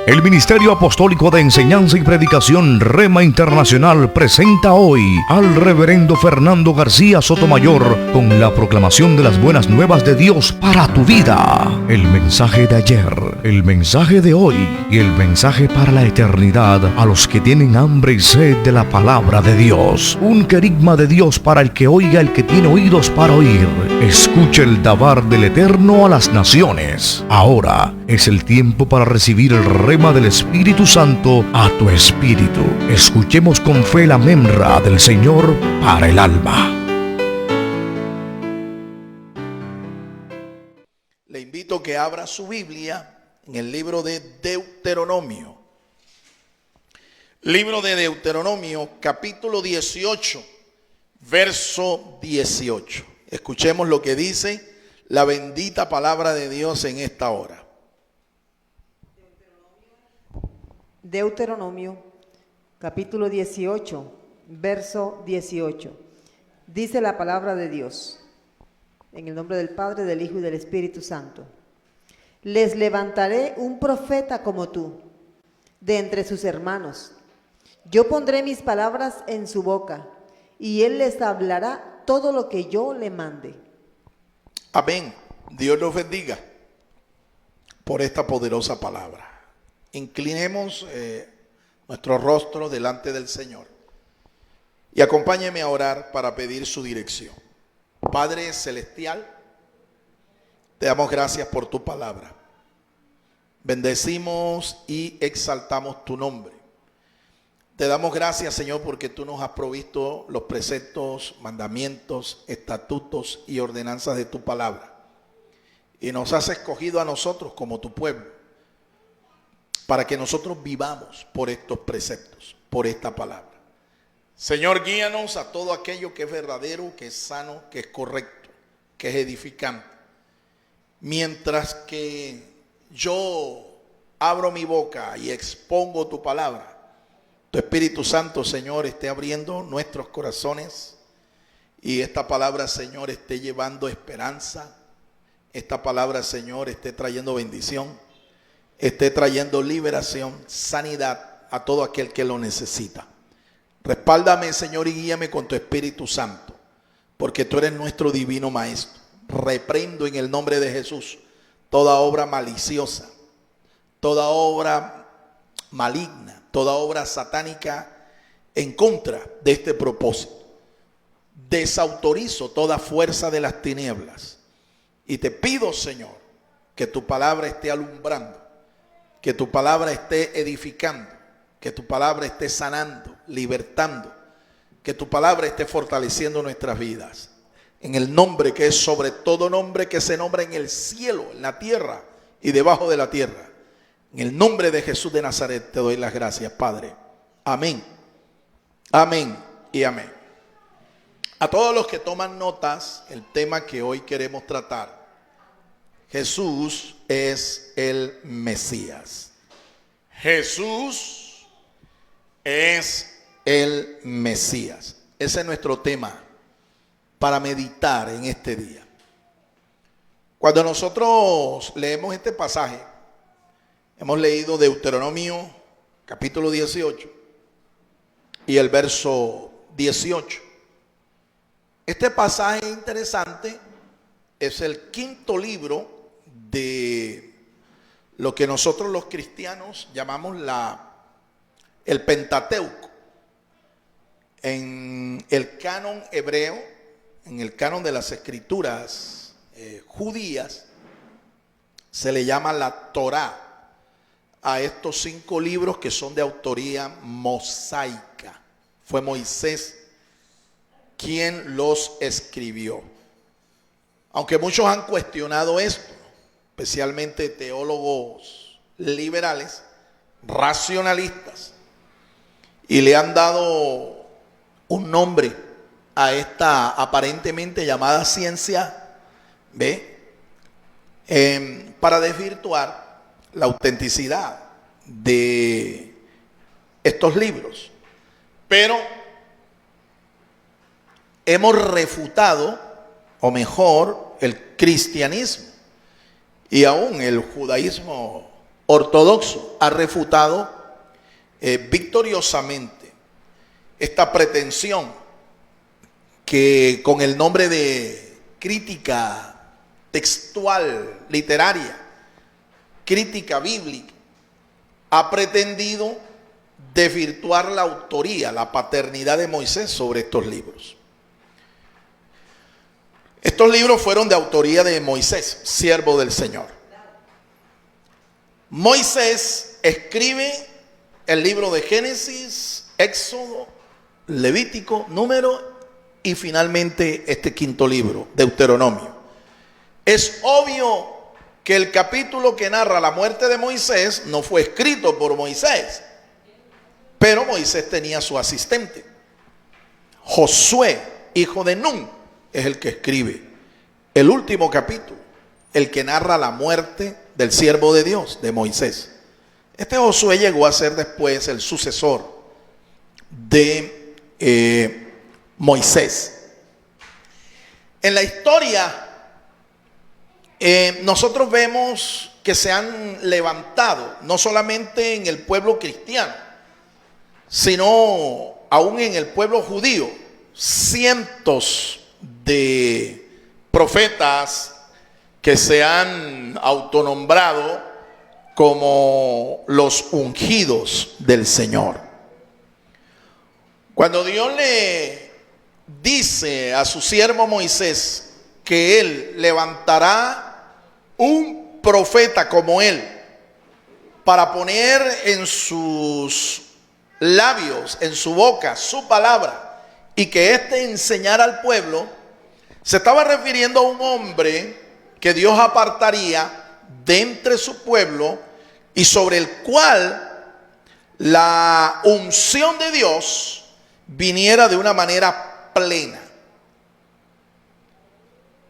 El Ministerio Apostólico de Enseñanza y Predicación Rema Internacional presenta hoy al Reverendo Fernando García Sotomayor con la proclamación de las buenas nuevas de Dios para tu vida. El mensaje de ayer, el mensaje de hoy y el mensaje para la eternidad a los que tienen hambre y sed de la palabra de Dios. Un querigma de Dios para el que oiga, el que tiene oídos para oír. Escuche el dabar del Eterno a las naciones. Ahora es el tiempo para recibir el rema del Espíritu Santo a tu espíritu. Escuchemos con fe la memra del Señor para el alma. Le invito a que abra su Biblia en el libro de Deuteronomio. Libro de Deuteronomio, capítulo 18, verso 18. Escuchemos lo que dice la bendita palabra de Dios en esta hora. Deuteronomio, capítulo 18, verso 18. Dice la palabra de Dios, en el nombre del Padre, del Hijo y del Espíritu Santo. Les levantaré un profeta como tú, de entre sus hermanos. Yo pondré mis palabras en su boca, y él les hablará todo lo que yo le mande. Amén. Dios nos bendiga por esta poderosa palabra. Inclinemos nuestro rostro delante del Señor y acompáñeme a orar para pedir su dirección. Padre Celestial, te damos gracias por tu palabra. Bendecimos y exaltamos tu nombre. Te damos gracias, Señor, porque tú nos has provisto los preceptos, mandamientos, estatutos y ordenanzas de tu palabra. Y nos has escogido a nosotros como tu pueblo, para que nosotros vivamos por estos preceptos, por esta palabra. Señor, guíanos a todo aquello que es verdadero, que es sano, que es correcto, que es edificante. Mientras que yo abro mi boca y expongo tu palabra, tu Espíritu Santo, Señor, esté abriendo nuestros corazones y esta palabra, Señor, esté llevando esperanza. Esta palabra, Señor, esté trayendo bendición, esté trayendo liberación, sanidad a todo aquel que lo necesita. Respáldame, Señor, y guíame con tu Espíritu Santo, porque tú eres nuestro divino Maestro. Reprendo en el nombre de Jesús toda obra maliciosa, toda obra maligna, toda obra satánica en contra de este propósito. Desautorizo toda fuerza de las tinieblas y te pido, Señor, que tu palabra esté alumbrando, que tu palabra esté edificando, que tu palabra esté sanando, libertando, que tu palabra esté fortaleciendo nuestras vidas. En el nombre que es sobre todo nombre, que se nombra en el cielo, en la tierra y debajo de la tierra. En el nombre de Jesús de Nazaret te doy las gracias, Padre. Amén. Amén y amén. A todos los que toman notas, el tema que hoy queremos tratar: Jesús es el Mesías. Jesús es el Mesías. Ese es nuestro tema para meditar en este día. Cuando nosotros leemos este pasaje, hemos leído Deuteronomio capítulo 18 y el verso 18. Este pasaje interesante es el quinto libro de lo que nosotros los cristianos llamamos el Pentateuco. En el canon hebreo, en el canon de las escrituras judías, se le llama la Torá a estos 5 libros que son de autoría mosaica. Fue Moisés quien los escribió. Aunque muchos han cuestionado esto, especialmente teólogos liberales, racionalistas, y le han dado un nombre a esta aparentemente llamada ciencia, para desvirtuar la autenticidad de estos libros. Pero hemos refutado, o mejor, el cristianismo y aún el judaísmo ortodoxo ha refutado victoriosamente esta pretensión que con el nombre de crítica textual, literaria, crítica bíblica, ha pretendido desvirtuar la autoría, la paternidad de Moisés sobre estos libros. Estos libros fueron de autoría de Moisés, siervo del Señor. Moisés escribe el libro de Génesis, Éxodo, Levítico, Número y finalmente este quinto libro, Deuteronomio. Es obvio que el capítulo que narra la muerte de Moisés no fue escrito por Moisés, pero Moisés tenía su asistente. Josué, hijo de Nun, es el que escribe el último capítulo, el que narra la muerte del siervo de Dios, de Moisés. Este Josué llegó a ser después el sucesor de Moisés. En la historia nosotros vemos que se han levantado, no solamente en el pueblo cristiano, sino aún en el pueblo judío, cientos de profetas que se han autonombrado como los ungidos del Señor. Cuando Dios le dice a su siervo Moisés que él levantará un profeta como él para poner en sus labios, en su boca, su palabra, y que éste enseñara al pueblo, se estaba refiriendo a un hombre que Dios apartaría de entre su pueblo y sobre el cual la unción de Dios viniera de una manera plena.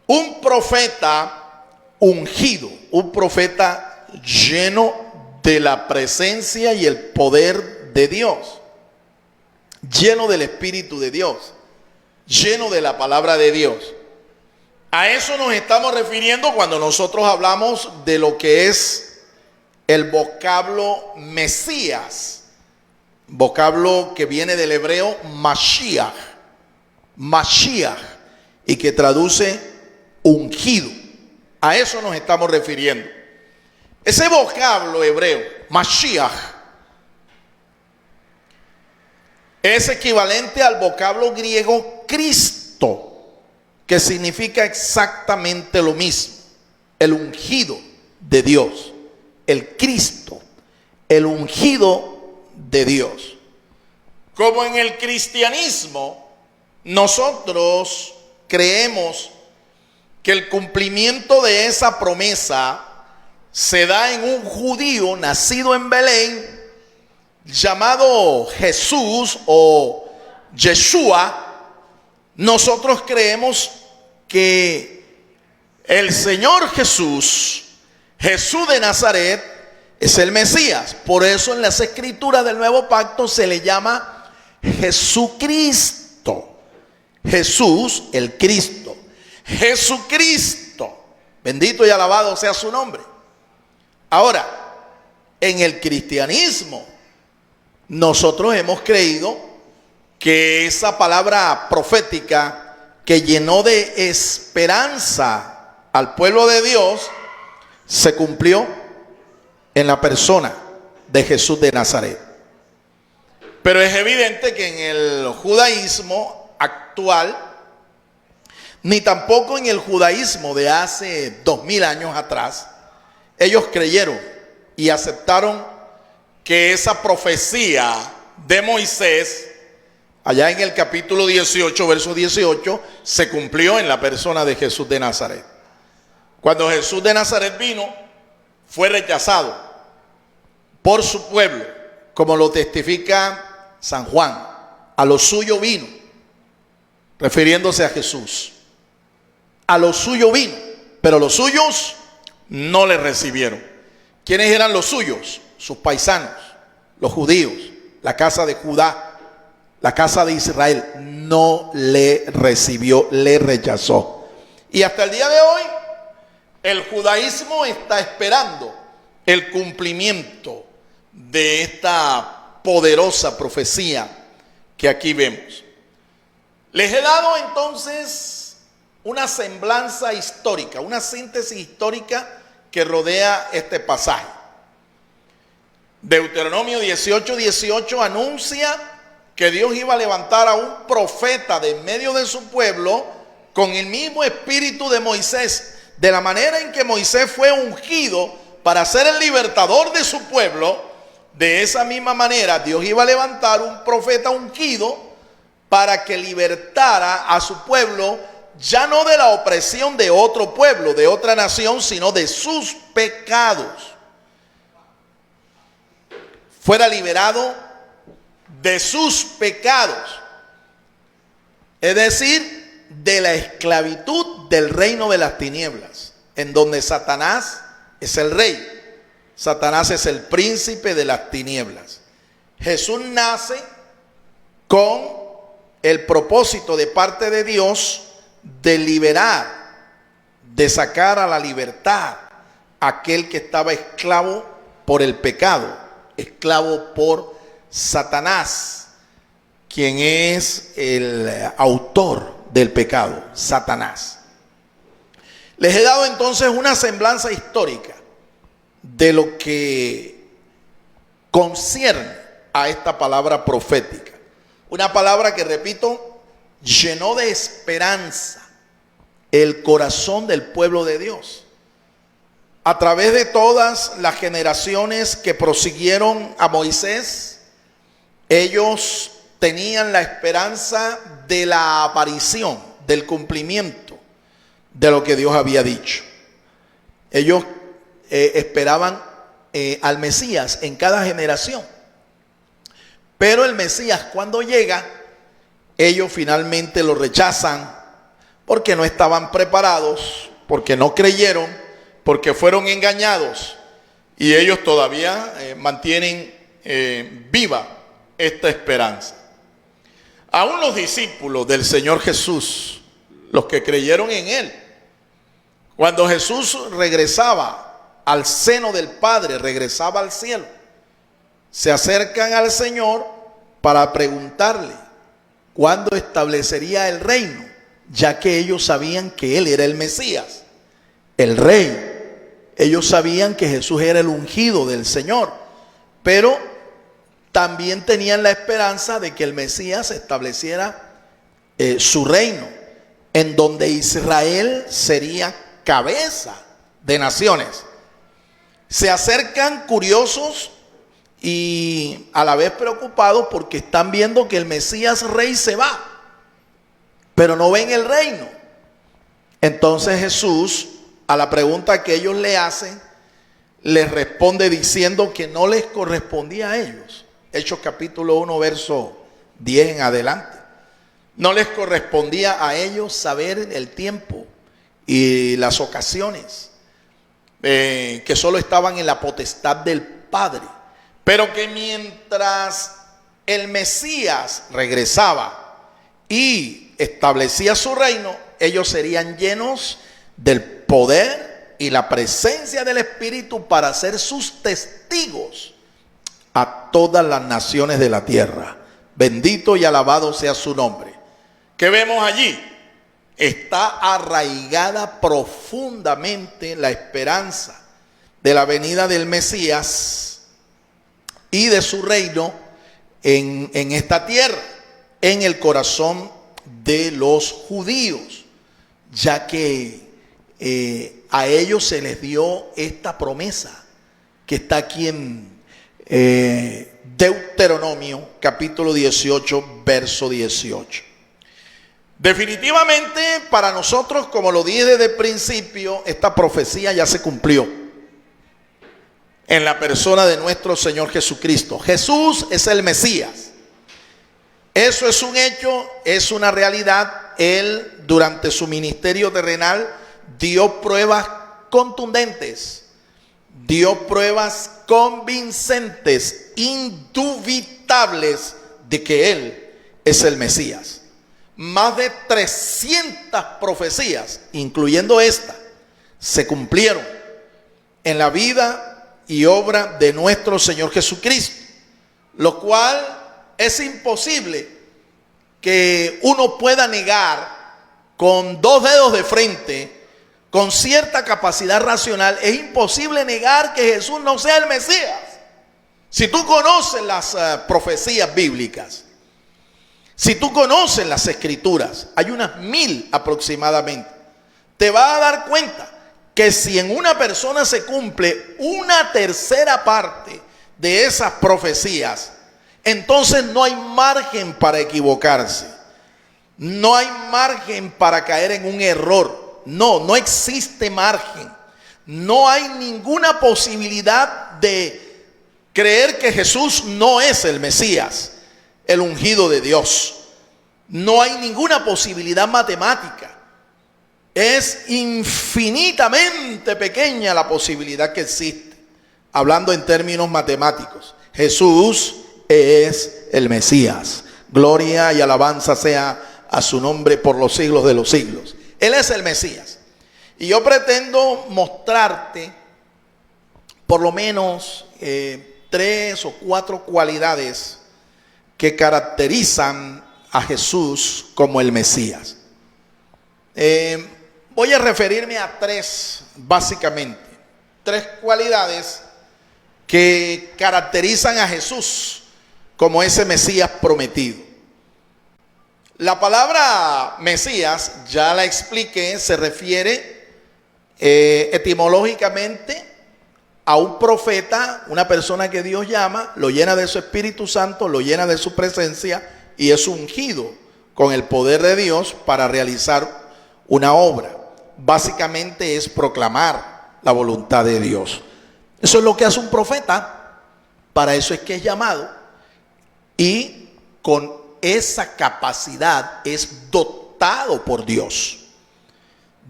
Un profeta ungido, un profeta lleno de la presencia y el poder de Dios, lleno del Espíritu de Dios, lleno de la palabra de Dios. A eso nos estamos refiriendo cuando nosotros hablamos de lo que es el vocablo Mesías, vocablo que viene del hebreo Mashiach, Mashiach, y que traduce ungido. A eso nos estamos refiriendo. Ese vocablo hebreo, Mashiach, es equivalente al vocablo griego Cristo, que significa exactamente lo mismo: el ungido de Dios, el Cristo, el ungido de Dios. Como en el cristianismo, nosotros creemos que el cumplimiento de esa promesa se da en un judío nacido en Belén, llamado Jesús o Yeshua. Nosotros creemos que el Señor Jesús, Jesús de Nazaret, es el Mesías. Por eso en las escrituras del Nuevo Pacto se le llama Jesucristo. Jesús, el Cristo. Jesucristo. Bendito y alabado sea su nombre. Ahora, en el cristianismo, nosotros hemos creído que esa palabra profética que llenó de esperanza al pueblo de Dios se cumplió en la persona de Jesús de Nazaret. Pero es evidente que en el judaísmo actual, ni tampoco en el judaísmo de hace 2000 años atrás, ellos creyeron y aceptaron que esa profecía de Moisés, allá en el capítulo 18, verso 18, se cumplió en la persona de Jesús de Nazaret. Cuando Jesús de Nazaret vino, fue rechazado por su pueblo, como lo testifica San Juan. A lo suyo vino, refiriéndose a Jesús. A lo suyo vino, pero los suyos no le recibieron. ¿Quiénes eran los suyos? Sus paisanos, los judíos, la casa de Judá. La casa de Israel no le recibió, le rechazó. Y hasta el día de hoy, el judaísmo está esperando el cumplimiento de esta poderosa profecía que aquí vemos. Les he dado entonces una semblanza histórica, una síntesis histórica que rodea este pasaje. Deuteronomio 18:18 anuncia que Dios iba a levantar a un profeta de en medio de su pueblo con el mismo espíritu de Moisés. De la manera en que Moisés fue ungido para ser el libertador de su pueblo, de esa misma manera Dios iba a levantar un profeta ungido para que libertara a su pueblo, ya no de la opresión de otro pueblo, de otra nación, sino de sus pecados. Fuera liberado de sus pecados, es decir, de la esclavitud del reino de las tinieblas, en donde Satanás es el rey. Satanás es el príncipe de las tinieblas. Jesús nace con el propósito de parte de Dios de liberar, de sacar a la libertad a aquel que estaba esclavo por el pecado, esclavo por Satanás, quien es el autor del pecado, Satanás. Les he dado entonces una semblanza histórica de lo que concierne a esta palabra profética. Una palabra que, repito, llenó de esperanza el corazón del pueblo de Dios. A través de todas las generaciones que prosiguieron a Moisés, ellos tenían la esperanza de la aparición, del cumplimiento de lo que Dios había dicho. Ellos esperaban al Mesías en cada generación. Pero el Mesías, cuando llega, ellos finalmente lo rechazan porque no estaban preparados, porque no creyeron, porque fueron engañados. Y ellos todavía mantienen viva esta esperanza. Aún los discípulos del Señor Jesús, los que creyeron en Él, cuando Jesús regresaba al seno del Padre, regresaba al cielo, se acercan al Señor para preguntarle cuándo establecería el reino, ya que ellos sabían que Él era el Mesías, el Rey. Ellos sabían que Jesús era el ungido del Señor, pero también tenían la esperanza de que el Mesías estableciera su reino, en donde Israel sería cabeza de naciones. Se acercan curiosos y a la vez preocupados porque están viendo que el Mesías Rey se va, pero no ven el reino. Entonces Jesús, a la pregunta que ellos le hacen, les responde diciendo que no les correspondía a ellos. Hechos capítulo 1, verso 10 en adelante. No les correspondía a ellos saber el tiempo y las ocasiones, que solo estaban en la potestad del Padre. Pero que mientras el Mesías regresaba y establecía su reino, ellos serían llenos del poder y la presencia del Espíritu para ser sus testigos a todas las naciones de la tierra. Bendito y alabado sea su nombre. ¿Qué vemos allí? Está arraigada profundamente la esperanza de la venida del Mesías y de su reino en esta tierra, en el corazón de los judíos, ya que a ellos se les dio esta promesa que está aquí en Deuteronomio capítulo 18, verso 18. Definitivamente para nosotros, como lo dije desde el principio, esta profecía ya se cumplió en la persona de nuestro Señor Jesucristo. Jesús es el Mesías. Eso es un hecho, es una realidad. Él, durante su ministerio terrenal, dio pruebas contundentes, dio pruebas convincentes, indubitables de que Él es el Mesías. Más de 300 profecías, incluyendo esta, se cumplieron en la vida y obra de nuestro Señor Jesucristo, lo cual es imposible que uno pueda negar con dos dedos de frente, con cierta capacidad racional. Es imposible negar que Jesús no sea el Mesías. Si tú conoces las profecías bíblicas, si tú conoces las escrituras, hay unas 1000 aproximadamente, te vas a dar cuenta que si en una persona se cumple una tercera parte de esas profecías, entonces no hay margen para equivocarse, no hay margen para caer en un error. No existe margen, no hay ninguna posibilidad de creer que Jesús no es el Mesías, el ungido de Dios. No hay ninguna posibilidad matemática. Es infinitamente pequeña la posibilidad que existe, hablando en términos matemáticos. Jesús es el Mesías. Gloria y alabanza sea a su nombre por los siglos de los siglos. Él es el Mesías. Y yo pretendo mostrarte por lo menos 3 o 4 cualidades que caracterizan a Jesús como el Mesías. Voy a referirme a 3 básicamente. 3 cualidades que caracterizan a Jesús como ese Mesías prometido. La palabra Mesías, ya la expliqué, se refiere etimológicamente a un profeta, una persona que Dios llama, lo llena de su Espíritu Santo, lo llena de su presencia y es ungido con el poder de Dios para realizar una obra. Básicamente es proclamar la voluntad de Dios. Eso es lo que hace un profeta, para eso es que es llamado, y con esa capacidad es dotado por Dios.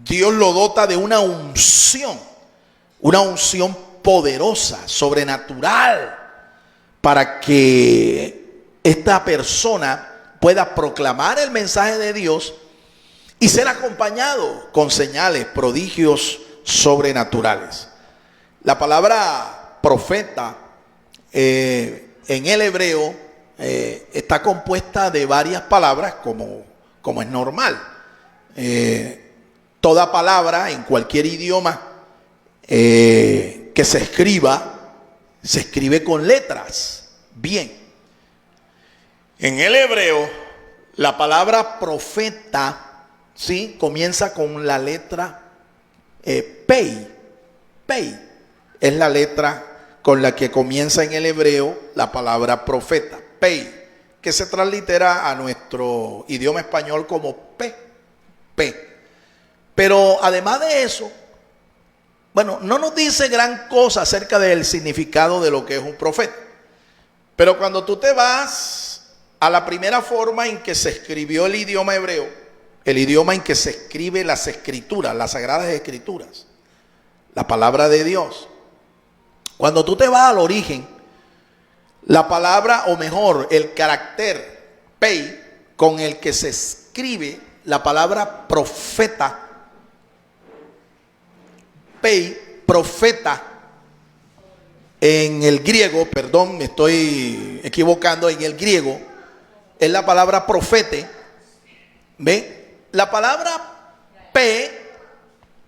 Dios lo dota de una unción poderosa, sobrenatural, para que esta persona pueda proclamar el mensaje de Dios y ser acompañado con señales, prodigios sobrenaturales. La palabra profeta en el hebreo está compuesta de varias palabras, como es normal. Toda palabra en cualquier idioma que se escribe con letras. Bien, en el hebreo la palabra profeta, ¿sí?, comienza con la letra Pei. Pei es la letra con la que comienza en el hebreo la palabra profeta. Pei, que se translitera a nuestro idioma español como P. Pero además de eso, bueno, no nos dice gran cosa acerca del significado de lo que es un profeta. Pero cuando tú te vas a la primera forma en que se escribió el idioma hebreo, el idioma en que se escribe las escrituras, las sagradas escrituras, la palabra de Dios, cuando tú te vas al origen, la palabra, o mejor, el carácter Pei con el que se escribe la palabra profeta, Pei, profeta, en el griego, perdón, me estoy equivocando, en el griego es la palabra profete. ¿Ve? La palabra P,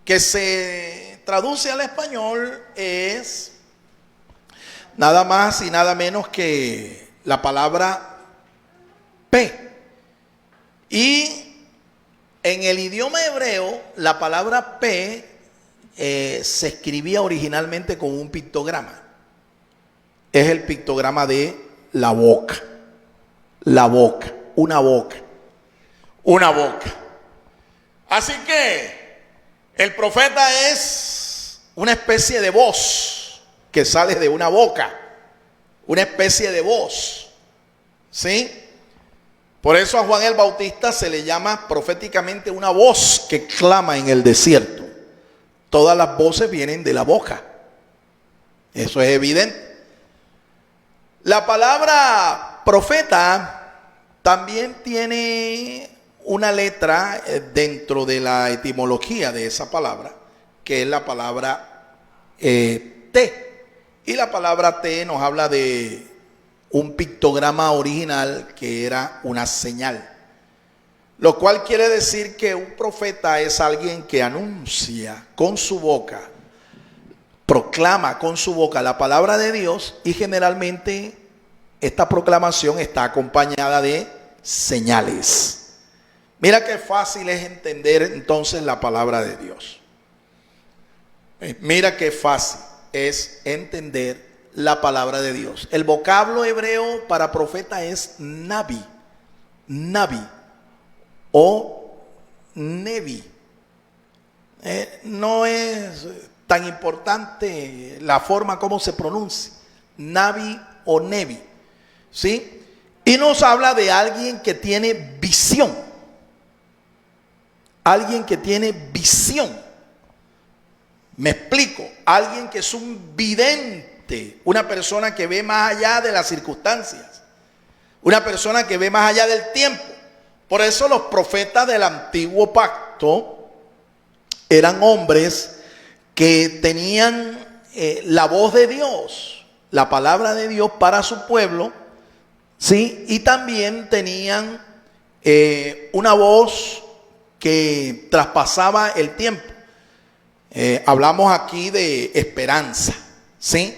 que se traduce al español, es nada más y nada menos que la palabra P. Y en el idioma hebreo, la palabra P se escribía originalmente con un pictograma. Es el pictograma de la boca. La boca, una boca. Una boca. Así que el profeta es una especie de voz que sale de una boca. Una especie de voz. ¿Sí? Por eso a Juan el Bautista se le llama proféticamente una voz que clama en el desierto. Todas las voces vienen de la boca. Eso es evidente. La palabra profeta también tiene una letra dentro de la etimología de esa palabra, que es la palabra T. Y la palabra T nos habla de un pictograma original que era una señal. Lo cual quiere decir que un profeta es alguien que anuncia con su boca, proclama con su boca la palabra de Dios, y generalmente esta proclamación está acompañada de señales. Mira qué fácil es entender entonces la palabra de Dios. Mira qué fácil es entender la palabra de Dios. El vocablo hebreo para profeta es nabi, nabi o nevi. No es tan importante la forma como se pronuncia, nabi o nevi, ¿sí? Y nos habla de alguien que tiene visión. Alguien que tiene visión. Me explico. Alguien que es un vidente. Una persona que ve más allá de las circunstancias. Una persona que ve más allá del tiempo. Por eso los profetas del antiguo pacto eran hombres que tenían la voz de Dios, la palabra de Dios para su pueblo, ¿sí? Y también tenían una voz que traspasaba el tiempo. Hablamos aquí de esperanza, ¿sí?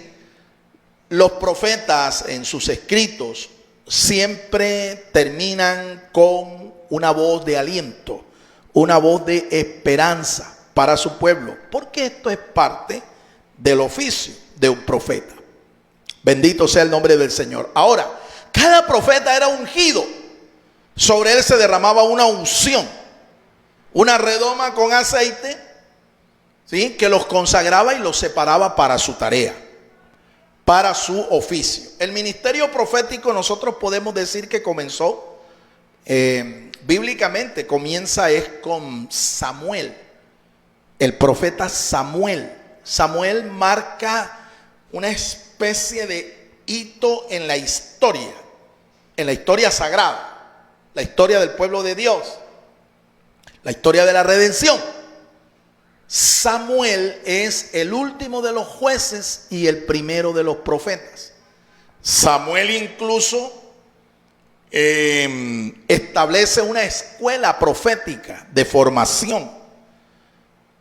Los profetas en sus escritos siempre terminan con una voz de aliento, una voz de esperanza para su pueblo, porque esto es parte del oficio de un profeta. Bendito sea el nombre del Señor. Ahora, cada profeta era ungido. Sobre él se derramaba una unción, una redoma con aceite, ¿sí? Que los consagraba y los separaba para su tarea, para su oficio. El ministerio profético nosotros podemos decir que comenzó, bíblicamente comienza es con Samuel, el profeta Samuel. Samuel marca una especie de hito en la historia sagrada, la historia del pueblo de Dios, la historia de la redención. Samuel es el último de los jueces y el primero de los profetas. Samuel incluso establece una escuela profética de formación.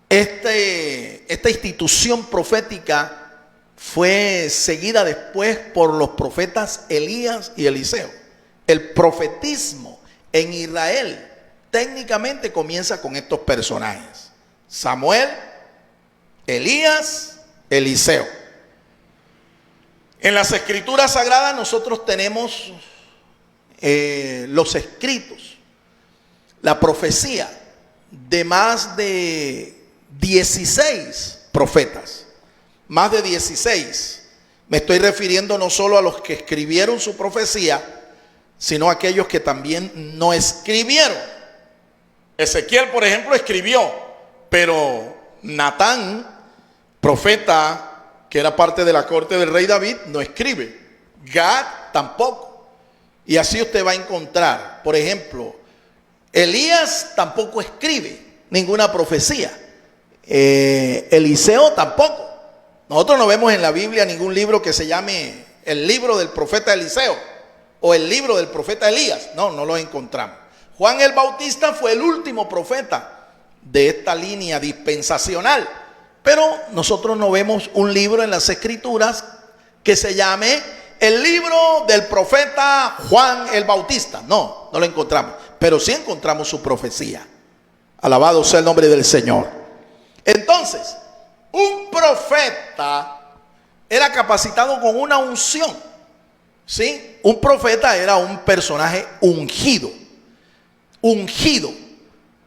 Esta institución profética fue seguida después por los profetas Elías y Eliseo. El profetismo en Israel técnicamente comienza con estos personajes: Samuel, Elías, Eliseo. En las escrituras sagradas nosotros tenemos los escritos, la profecía de más de 16 profetas, más de 16. Me estoy refiriendo no solo a los que escribieron su profecía, sino a aquellos que también no escribieron. Ezequiel, por ejemplo, escribió, pero Natán, profeta que era parte de la corte del rey David, no escribe. Gad tampoco. Y así usted va a encontrar, por ejemplo, Elías tampoco escribe ninguna profecía. Eliseo tampoco. Nosotros no vemos en la Biblia ningún libro que se llame el libro del profeta Eliseo o el libro del profeta Elías. No lo encontramos. Juan el Bautista fue el último profeta de esta línea dispensacional, pero nosotros no vemos un libro en las escrituras que se llame el libro del profeta Juan el Bautista. No lo encontramos, pero sí encontramos su profecía. Alabado sea el nombre del Señor. Entonces, un profeta era capacitado con una unción, ¿sí? Un profeta era un personaje ungido.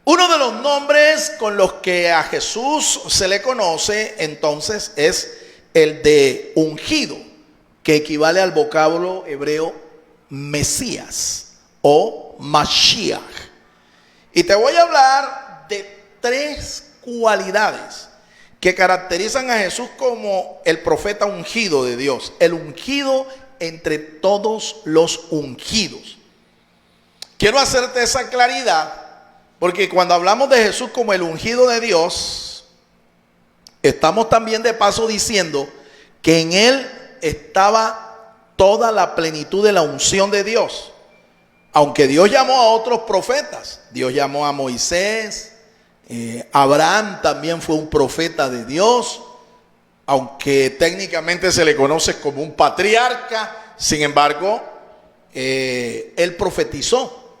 Uno de los nombres con los que a Jesús se le conoce entonces es el de ungido, que equivale al vocablo hebreo Mesías o Mashiach. Y te voy a hablar de 3 cualidades que caracterizan a Jesús como el profeta ungido de Dios, el ungido entre todos los ungidos. Quiero hacerte esa claridad porque cuando hablamos de Jesús como el ungido de Dios, estamos también de paso diciendo que en él estaba toda la plenitud de la unción de Dios. Aunque Dios llamó a otros profetas, Dios llamó a Moisés, Abraham también fue un profeta de Dios, aunque técnicamente se le conoce como un patriarca, sin embargo, él profetizó.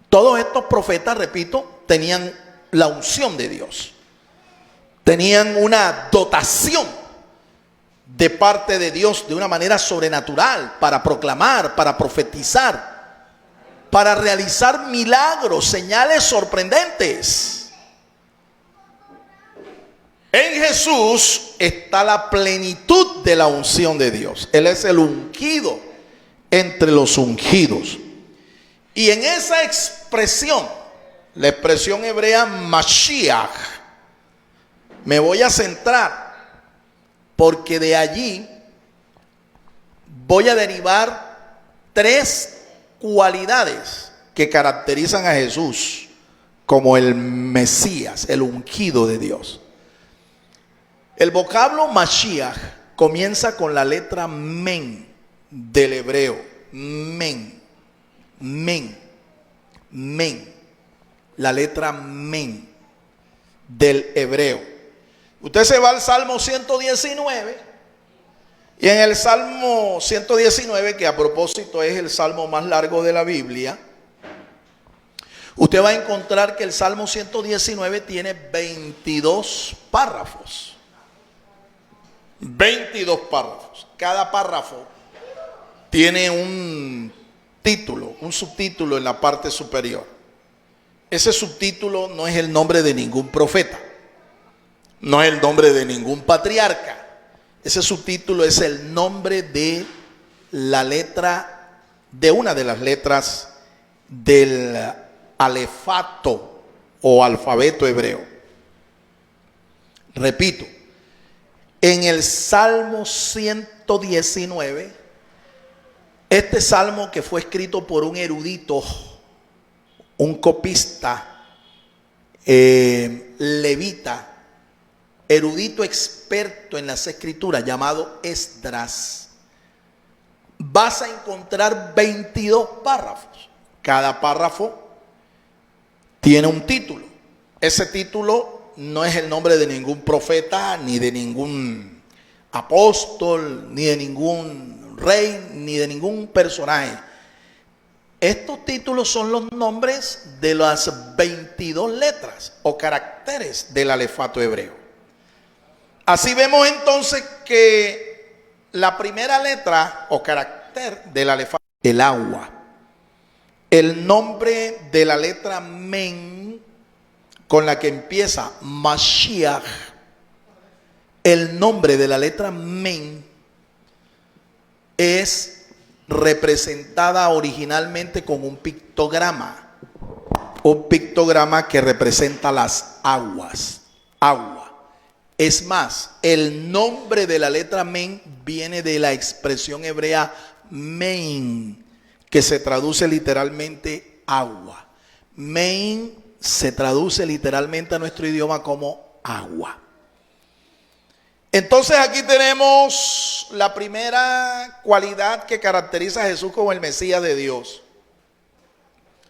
Todos estos profetas, repito, tenían la unción de Dios, tenían una dotación de parte de Dios de una manera sobrenatural para proclamar, para profetizar, para realizar milagros, señales sorprendentes. En Jesús está la plenitud de la unción de Dios. Él es el ungido entre los ungidos. Y en esa expresión, la expresión hebrea Mashiach, me voy a centrar, porque de allí voy a derivar 3 cualidades que caracterizan a Jesús como el Mesías, el ungido de Dios. El vocablo Mashiach comienza con la letra Men del hebreo. Men. La letra Men del hebreo. Usted se va al Salmo 119, y en el Salmo 119, que a propósito es el salmo más largo de la Biblia, usted va a encontrar que el Salmo 119 tiene 22 párrafos. 22 párrafos. Cada párrafo tiene un título, un subtítulo en la parte superior. Ese subtítulo no es el nombre de ningún profeta, no es el nombre de ningún patriarca. Ese subtítulo es el nombre de la letra, de una de las letras del alefato o alfabeto hebreo. Repito, en el Salmo 119, este salmo que fue escrito por un erudito, un copista, levita, erudito experto en las escrituras, llamado Esdras, vas a encontrar 22 párrafos. Cada párrafo tiene un título. Ese título no es el nombre de ningún profeta, ni de ningún apóstol, ni de ningún rey, ni de ningún personaje. Estos títulos son los nombres de las 22 letras o caracteres del alefato hebreo. Así vemos entonces que la primera letra o carácter del alefato, el agua. El nombre de la letra Men, con la que empieza Mashiach, el nombre de la letra Men es representada originalmente con un pictograma que representa las aguas, agua. Es más, el nombre de la letra Men viene de la expresión hebrea Mein, que se traduce literalmente agua. Mein se traduce literalmente a nuestro idioma como agua. Entonces aquí tenemos la primera cualidad que caracteriza a Jesús como el Mesías de Dios.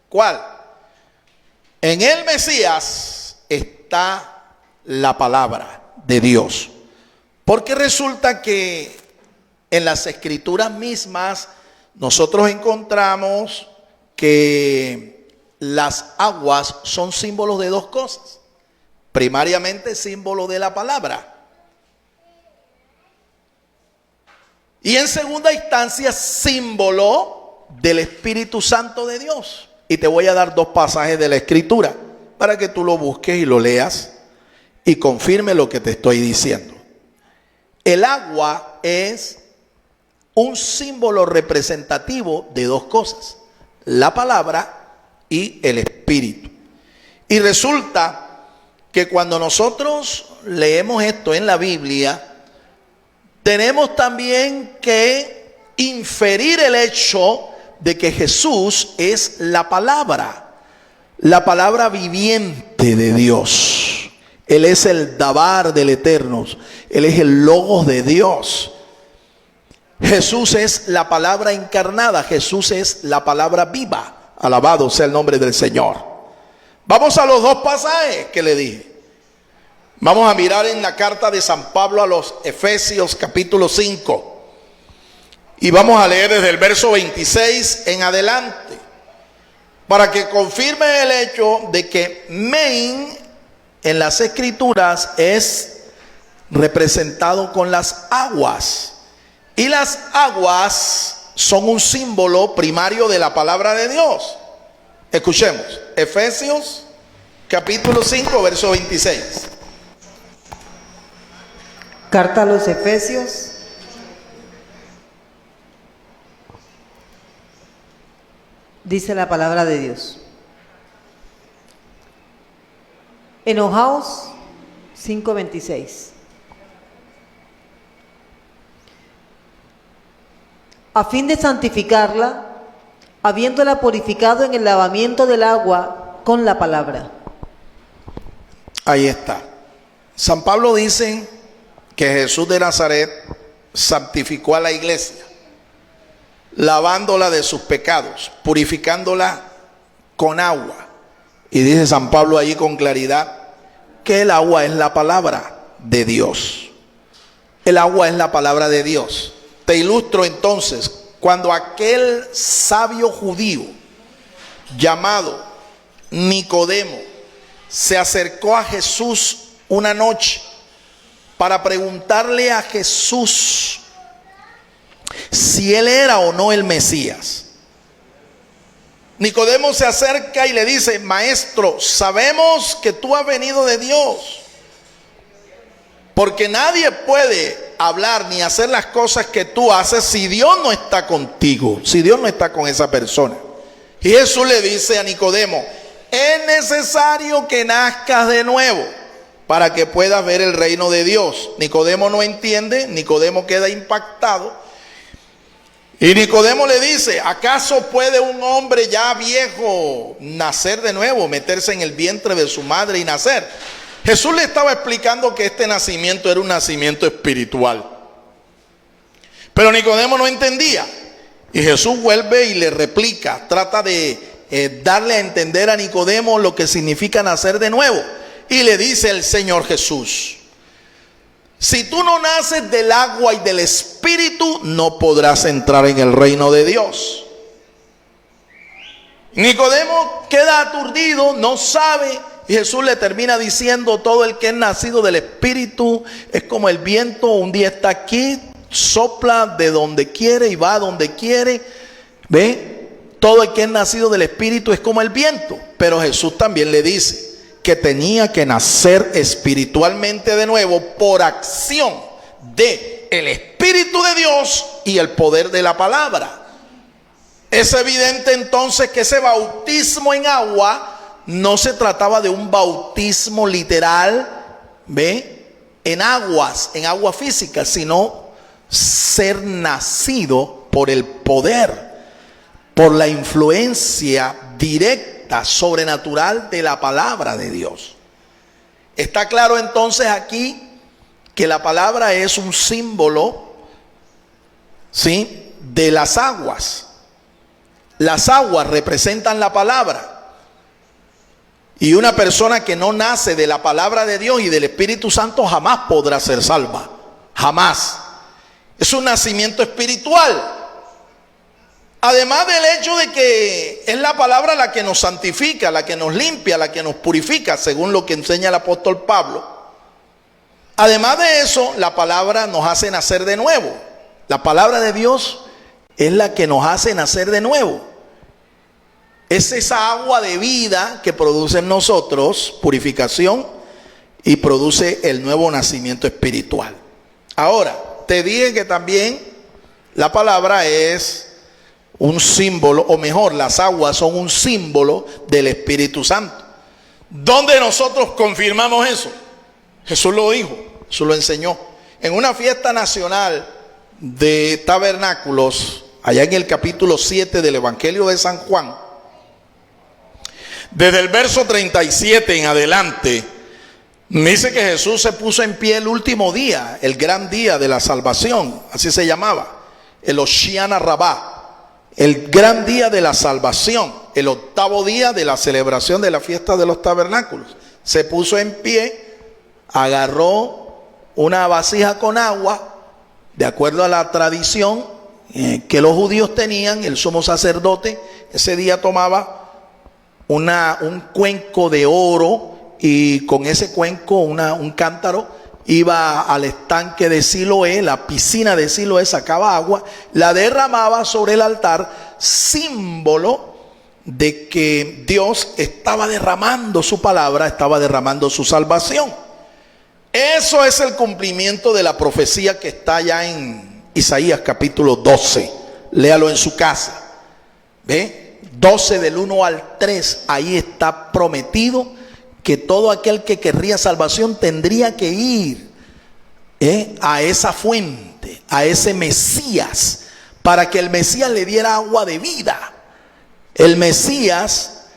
¿Cuál? En el Mesías está la palabra de Dios. Porque resulta que en las escrituras mismas nosotros encontramos que las aguas son símbolos de 2 cosas. Primariamente símbolo de la palabra. Y en segunda instancia símbolo del Espíritu Santo de Dios. Y te voy a dar 2 pasajes de la escritura para que tú lo busques y lo leas y confirme lo que te estoy diciendo. El agua es un símbolo representativo de 2 cosas: la palabra y el Espíritu. Y resulta que cuando nosotros leemos esto en la Biblia, tenemos también que inferir el hecho de que Jesús es la palabra viviente de Dios. Él es el Dabar del Eterno. Él es el Logos de Dios. Jesús es la palabra encarnada. Jesús es la palabra viva. Alabado sea el nombre del Señor. Vamos a los dos pasajes que le dije. Vamos a mirar en la carta de San Pablo a los Efesios capítulo 5. Y vamos a leer desde el verso 26 en adelante. Para que confirme el hecho de que men en las Escrituras es representado con las aguas. Y las aguas son un símbolo primario de la palabra de Dios. Escuchemos. Efesios capítulo 5, verso 26. Carta a los Efesios. Dice la palabra de Dios. Enojaos, 5:26. A fin de santificarla, habiéndola purificado en el lavamiento del agua con la palabra. Ahí está. San Pablo dice que Jesús de Nazaret santificó a la iglesia, lavándola de sus pecados, purificándola con agua. Y dice San Pablo allí con claridad que el agua es la palabra de Dios. El agua es la palabra de Dios. Te ilustro entonces, cuando aquel sabio judío llamado Nicodemo se acercó a Jesús una noche para preguntarle a Jesús si él era o no el Mesías. Nicodemo se acerca y le dice: maestro, sabemos que tú has venido de Dios, porque nadie puede hablar ni hacer las cosas que tú haces si Dios no está contigo, si Dios no está con esa persona. Y Jesús le dice a Nicodemo: es necesario que nazcas de nuevo para que puedas ver el reino de Dios. Nicodemo no entiende, Nicodemo queda impactado. Y Nicodemo le dice: ¿acaso puede un hombre ya viejo nacer de nuevo, meterse en el vientre de su madre y nacer? Jesús le estaba explicando que este nacimiento era un nacimiento espiritual. Pero Nicodemo no entendía. Y Jesús vuelve y le replica, trata de darle a entender a Nicodemo lo que significa nacer de nuevo. Y le dice el Señor Jesús: si tú no naces del agua y del Espíritu, no podrás entrar en el reino de Dios. Nicodemo queda aturdido, no sabe. Y Jesús le termina diciendo: todo el que es nacido del Espíritu es como el viento, un día está aquí, sopla de donde quiere y va a donde quiere. ¿Ve? Todo el que es nacido del Espíritu es como el viento. Pero Jesús también le dice que tenía que nacer espiritualmente de nuevo por acción de el Espíritu de Dios y el poder de la palabra. Es evidente entonces que ese bautismo en agua no se trataba de un bautismo literal, ¿ve? En aguas, en agua física, sino ser nacido por el poder, por la influencia directa, sobrenatural de la palabra de Dios. Está claro entonces aquí que la palabra es un símbolo, ¿sí?, de las aguas. Las aguas representan la palabra. Y una persona que no nace de la palabra de Dios y del Espíritu Santo jamás podrá ser salva. Jamás. Es un nacimiento espiritual. Además del hecho de que es la palabra la que nos santifica, la que nos limpia, la que nos purifica, según lo que enseña el apóstol Pablo. Además de eso, la palabra nos hace nacer de nuevo. La palabra de Dios es la que nos hace nacer de nuevo. Es esa agua de vida que produce en nosotros purificación y produce el nuevo nacimiento espiritual. Ahora, te dije que también la palabra es un símbolo, o mejor, las aguas son un símbolo del Espíritu Santo. ¿Dónde nosotros confirmamos eso? Jesús lo dijo, Jesús lo enseñó. En una fiesta nacional de tabernáculos, allá en el capítulo 7 del Evangelio de San Juan, desde el verso 37 en adelante, Dice que Jesús se puso en pie el último día, el gran día de la salvación, así se llamaba, el Hoshiana Rabá, el gran día de la salvación, el octavo día de la celebración de la fiesta de los tabernáculos. Se puso en pie, agarró una vasija con agua, de acuerdo a la tradición que los judíos tenían. El sumo sacerdote ese día tomaba un cuenco de oro, y con ese cuenco, un cántaro, iba al estanque de Siloé, la piscina de Siloé, sacaba agua, la derramaba sobre el altar, símbolo de que Dios estaba derramando su palabra, estaba derramando su salvación. Eso es el cumplimiento de la profecía que está ya en Isaías capítulo 12. Léalo en su casa. ¿Ve? 12 del 1 al 3, ahí está prometido que todo aquel que querría salvación tendría que ir a esa fuente, a ese Mesías, para que el Mesías le diera agua de vida. El Mesías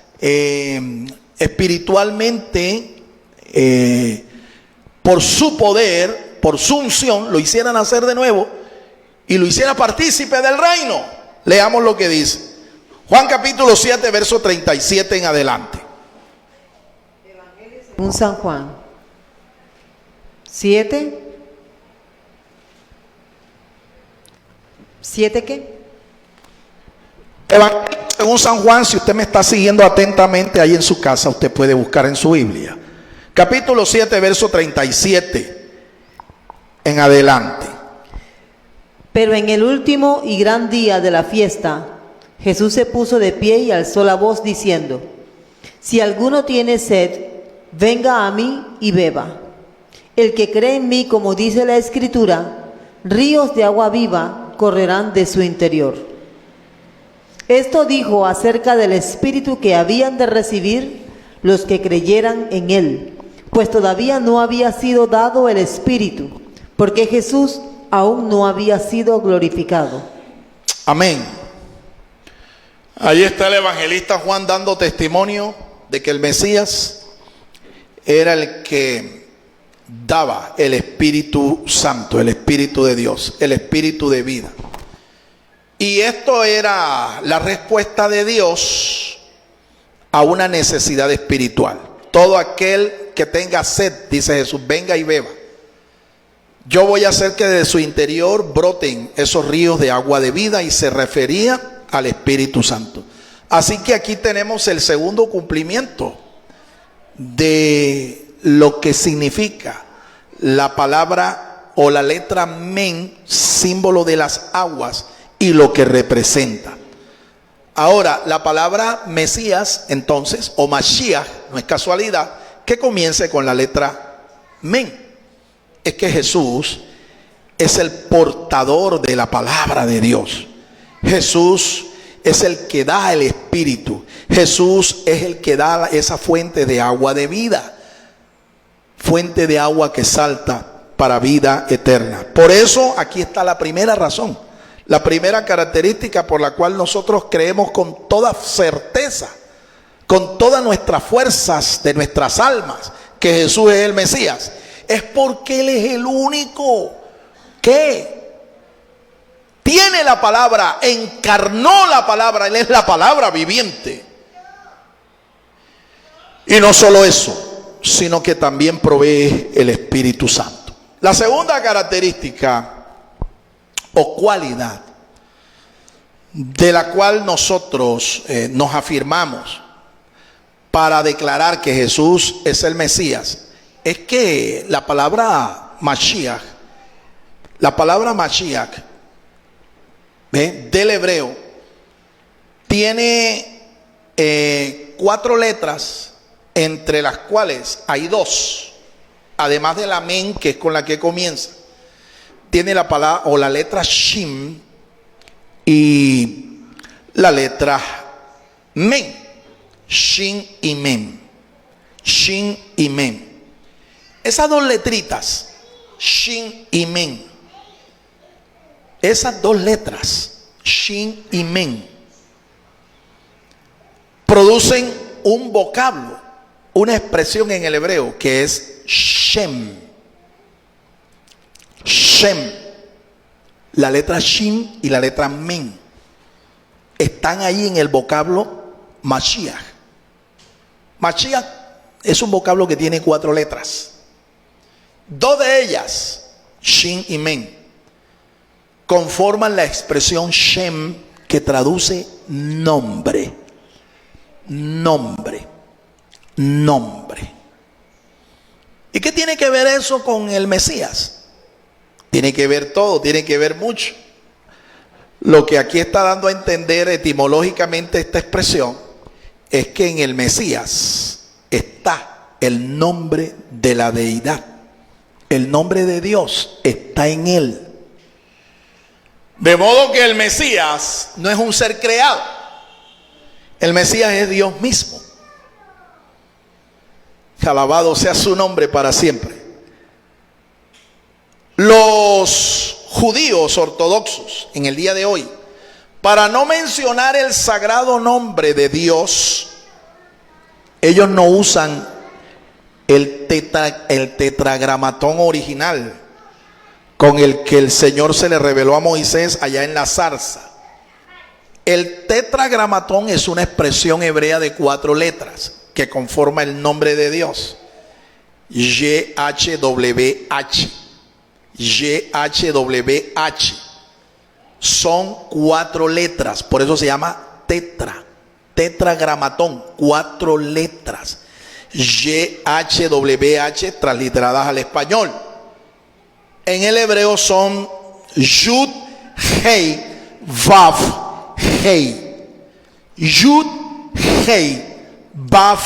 espiritualmente, por su poder, por su unción, lo hiciera nacer de nuevo y lo hiciera partícipe del reino. Leamos lo que dice Juan capítulo 7, verso 37 en adelante. Un San Juan 7. ¿7 qué? Evangelio según San Juan, si usted me está siguiendo atentamente ahí en su casa, usted puede buscar en su Biblia. Capítulo 7, verso 37 en adelante. Pero en el último y gran día de la fiesta, Jesús se puso de pie y alzó la voz diciendo: si alguno tiene sed, venga a mí y beba. El que cree en mí, como dice la Escritura, ríos de agua viva correrán de su interior. Esto dijo acerca del Espíritu que habían de recibir los que creyeran en él, pues todavía no había sido dado el Espíritu, porque Jesús aún no había sido glorificado. Amén. Ahí está el evangelista Juan dando testimonio de que el Mesías era el que daba el Espíritu Santo, el Espíritu de Dios, el Espíritu de vida. Y esto era la respuesta de Dios a una necesidad espiritual. Todo aquel que tenga sed, dice Jesús, venga y beba. Yo voy a hacer que de su interior broten esos ríos de agua de vida, y se refería al Espíritu Santo. Así que aquí tenemos el segundo cumplimiento de lo que significa la palabra o la letra men, símbolo de las aguas, y lo que representa. Ahora, la palabra Mesías, entonces, o Mashiach, no es casualidad que comience con la letra men. Es que Jesús es el portador de la palabra de Dios. Jesús es el que da el Espíritu. Jesús es el que da esa fuente de agua de vida, fuente de agua que salta para vida eterna. Por eso aquí está la primera razón, la primera característica por la cual nosotros creemos con toda certeza, con todas nuestras fuerzas de nuestras almas, que Jesús es el Mesías. Es porque Él es el único que tiene la palabra, encarnó la palabra. Él es la palabra viviente. Y no solo eso, sino que también provee el Espíritu Santo. La segunda característica o cualidad de la cual nosotros nos afirmamos para declarar que Jesús es el Mesías, es que la palabra Mashiach, del hebreo, tiene 4 letras, entre las cuales hay 2, además de la men, que es con la que comienza. Tiene la palabra o la letra Shin y la letra Men. Shin y Men. Shin y Men. Esas 2 letritas, Shin y Men, esas 2 letras, Shin y Men, producen un vocablo, una expresión en el hebreo que es Shem. Shem. La letra Shin y la letra Men están ahí en el vocablo Mashiach. Mashiach es un vocablo que tiene 4 letras. 2 de ellas, Shin y Men, conforman la expresión Shem, que traduce nombre. Nombre. Nombre. ¿Y qué tiene que ver eso con el Mesías? Tiene que ver todo, tiene que ver mucho. Lo que aquí está dando a entender etimológicamente esta expresión es que en el Mesías está el nombre de la deidad. El nombre de Dios está en él. De modo que el Mesías no es un ser creado. El Mesías es Dios mismo. Alabado sea su nombre para siempre. Los judíos ortodoxos en el día de hoy, para no mencionar el sagrado nombre de Dios, ellos no usan el tetragramatón original con el que el Señor se le reveló a Moisés allá en la zarza. El tetragramatón es una expresión hebrea de 4 letras que conforma el nombre de Dios. YHWH. YHWH. Son 4 letras, por eso se llama tetragramatón, 4 letras. YHWH transliteradas al español. En el hebreo son Yud, Hei, Vav, Hei. Yud, Hei, Vav,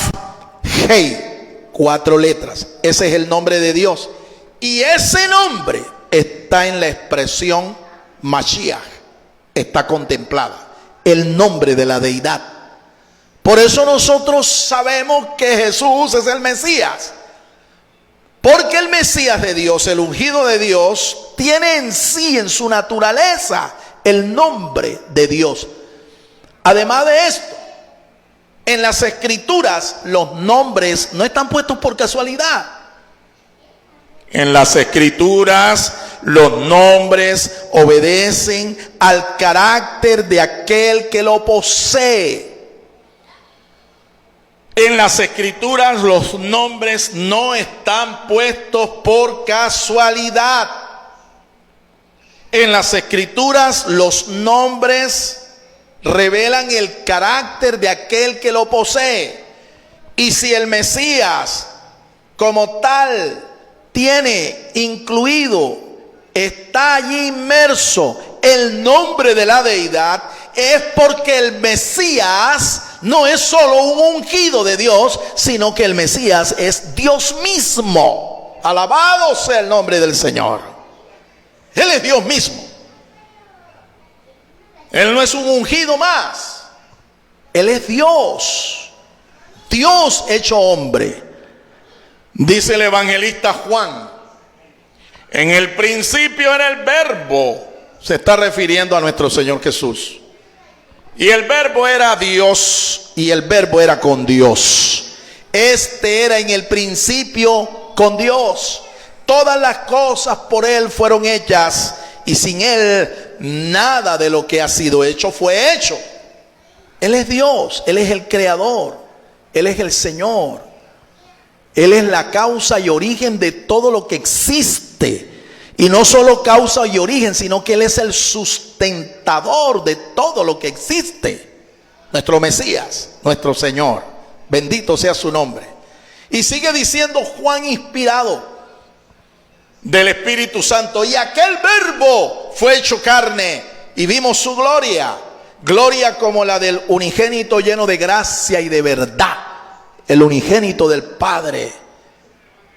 Hei. 4 letras. Ese es el nombre de Dios. Y ese nombre está en la expresión Mashiach. Está contemplada. El nombre de la deidad. Por eso nosotros sabemos que Jesús es el Mesías. Porque el Mesías de Dios, el ungido de Dios, tiene en sí, en su naturaleza, el nombre de Dios. Además de esto, en las Escrituras los nombres no están puestos por casualidad. En las Escrituras los nombres obedecen al carácter de aquel que lo posee. En las Escrituras los nombres no están puestos por casualidad. En las Escrituras los nombres revelan el carácter de aquel que lo posee. Y si el Mesías como tal tiene incluido, está allí inmerso el nombre de la deidad, es porque el Mesías no es solo un ungido de Dios, sino que el Mesías es Dios mismo. Alabado sea el nombre del Señor. Él es Dios mismo. Él no es un ungido más. Él es Dios. Dios hecho hombre. Dice el evangelista Juan: en el principio era el Verbo. Se está refiriendo a nuestro Señor Jesús. Y el Verbo era Dios, y el Verbo era con Dios. Este era en el principio con Dios. Todas las cosas por Él fueron hechas, y sin Él nada de lo que ha sido hecho fue hecho. Él es Dios, Él es el creador, Él es el Señor. Él es la causa y origen de todo lo que existe. Y no solo causa y origen, sino que Él es el sustentador de todo lo que existe. Nuestro Mesías, nuestro Señor. Bendito sea su nombre. Y sigue diciendo Juan, inspirado del Espíritu Santo: y aquel Verbo fue hecho carne y vimos su gloria. Gloria como la del unigénito, lleno de gracia y de verdad. El unigénito del Padre.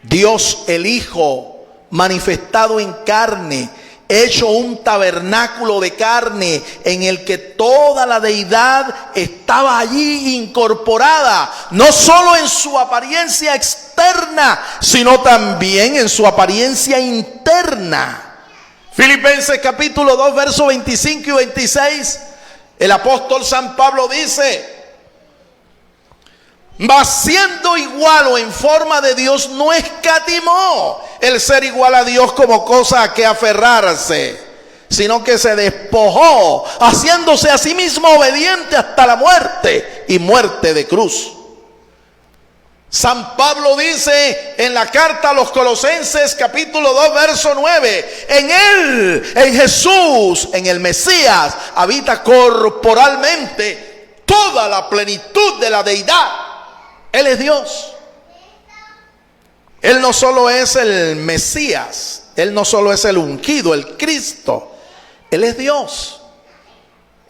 Dios el Hijo manifestado en carne, hecho un tabernáculo de carne en el que toda la deidad estaba allí incorporada, no solo en su apariencia externa, sino también en su apariencia interna. Filipenses capítulo 2, versos 25 y 26, el apóstol San Pablo dice: Mas siendo igual o en forma de Dios, no escatimó el ser igual a Dios como cosa a que aferrarse, sino que se despojó, haciéndose a sí mismo obediente hasta la muerte y muerte de cruz. San Pablo dice en la carta a los Colosenses capítulo 2 verso 9, en Él, en Jesús, en el Mesías, habita corporalmente toda la plenitud de la deidad. Él es Dios. Él no solo es el Mesías, Él no solo es el ungido, el Cristo, Él es Dios.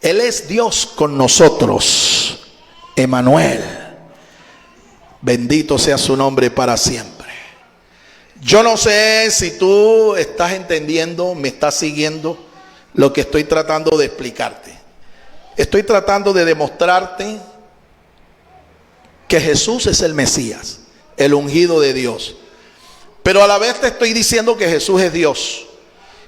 Él es Dios con nosotros, Emmanuel. Bendito sea su nombre para siempre. Yo no sé si tú estás entendiendo, me estás siguiendo lo que estoy tratando de explicarte. Estoy tratando de demostrarte que Jesús es el Mesías, el ungido de Dios. Pero a la vez te estoy diciendo que Jesús es Dios.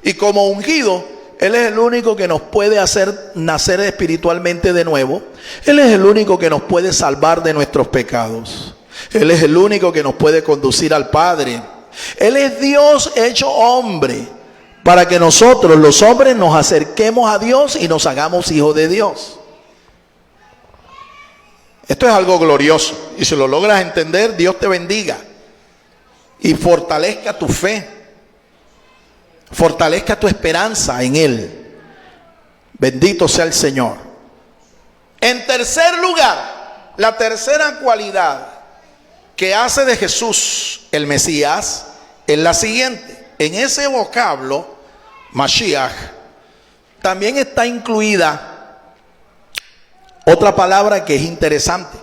Y como ungido, Él es el único que nos puede hacer nacer espiritualmente de nuevo. Él es el único que nos puede salvar de nuestros pecados. Él es el único que nos puede conducir al Padre. Él es Dios hecho hombre, para que nosotros los hombres nos acerquemos a Dios y nos hagamos hijos de Dios. Esto es algo glorioso, y si lo logras entender, Dios te bendiga y fortalezca tu fe, fortalezca tu esperanza en Él. Bendito sea el Señor. En tercer lugar, la tercera cualidad que hace de Jesús el Mesías es la siguiente. En ese vocablo, Mashiach, también está incluida otra palabra que es interesante.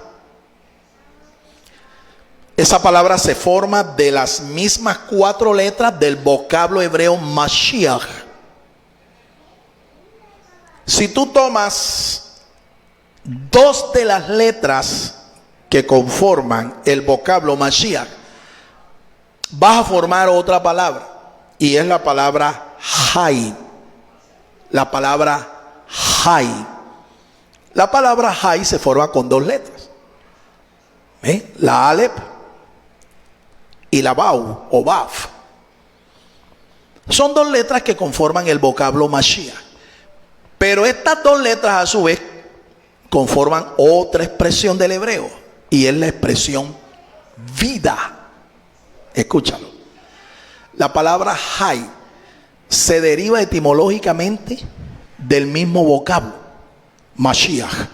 Esa palabra se forma de las mismas 4 letras del vocablo hebreo Mashiach. Si tú tomas 2 de las letras que conforman el vocablo Mashiach, vas a formar otra palabra, y es la palabra Hay. La palabra Hay. La palabra Hay se forma con 2 letras. La Alep y la Bau o Baf. Son 2 letras que conforman el vocablo Mashiach. Pero estas 2 letras a su vez conforman otra expresión del hebreo, y es la expresión vida. Escúchalo. La palabra Hay se deriva etimológicamente del mismo vocablo, Mashiach,